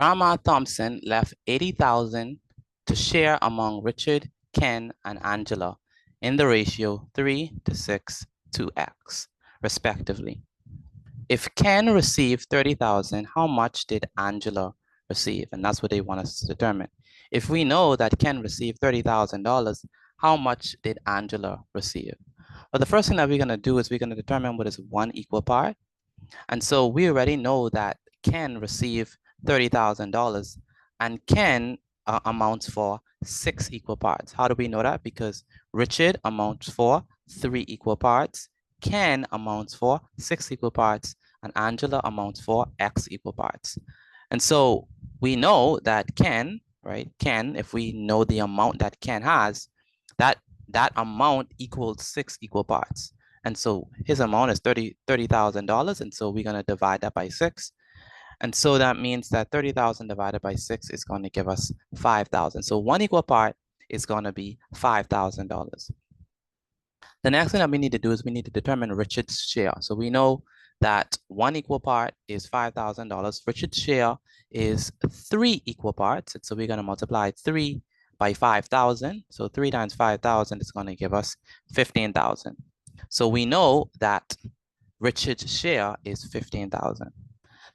Grandma Thompson left 80,000 to share among Richard, Ken, and Angela in the ratio 3 to 6 to X, respectively. If Ken received 30,000, how much did Angela receive? And that's what they want us to determine. If we know that Ken received $30,000, how much did Angela receive? Well, the first thing that we're going to do is we're going to determine what is one equal part. And so we already know that Ken received $30,000 and Ken amounts for 6 equal parts. How do we know that? Because Richard amounts for 3 equal parts, Ken amounts for 6 equal parts, and Angela amounts for X equal parts. And so we know that Ken, right? Ken, if we know the amount that Ken has, that amount equals 6 equal parts. And so his amount is $30,000. And so we're going to divide that by 6. And so that means that 30,000 divided by 6 is going to give us 5,000. So one equal part is going to be $5,000. The next thing that we need to do is we need to determine Richard's share. So we know that one equal part is $5,000. Richard's share is 3 equal parts. And so we're going to multiply 3 by 5,000. So 3 times 5,000 is going to give us 15,000. So we know that Richard's share is 15,000.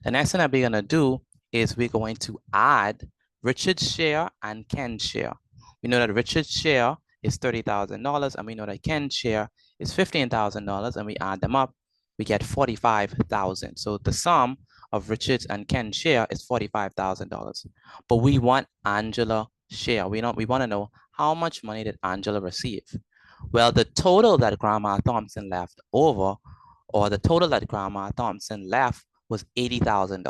The next thing that we're going to do is we're going to add Richard's share and Ken's share. We know that Richard's share is $30,000 and we know that Ken's share is $15,000 and we add them up, we get 45,000. So the sum of Richard's and Ken's share is $45,000. But we want Angela's share. We want to know how much money did Angela receive? Well, the total that Grandma Thompson left over, or the total that Grandma Thompson left was $80,000.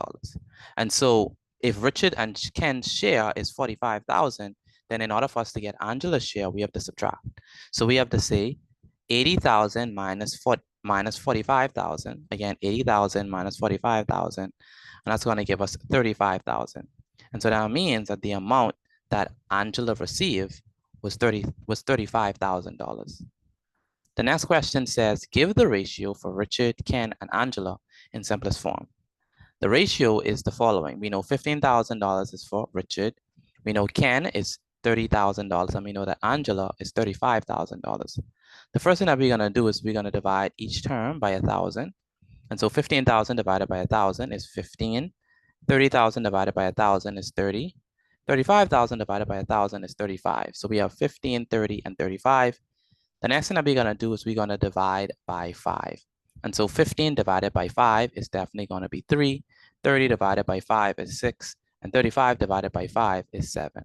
And so if Richard and Ken's share is 45,000, then in order for us to get Angela's share, we have to subtract. So we have to say 80,000 minus 45,000. Again, 80,000 minus 45,000. And that's going to give us 35,000. And so that means that the amount that Angela received was $35,000. The next question says, give the ratio for Richard, Ken, and Angela in simplest form. The ratio is the following. We know $15,000 is for Richard. We know Ken is $30,000, and we know that Angela is $35,000. The first thing that we're going to do is we're going to divide each term by 1,000. And so 15,000 divided by 1,000 is 15. 30,000 divided by 1,000 is 30. 35,000 divided by 1,000 is 35. So we have 15, 30, and 35. The next thing that we're going to do is we're going to divide by 5. And so 15 divided by 5 is definitely going to be 3. 30 divided by 5 is 6. And 35 divided by 5 is 7.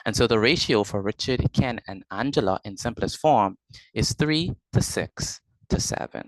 And so the ratio for Richard, Ken, and Angela in simplest form is 3 to 6 to 7.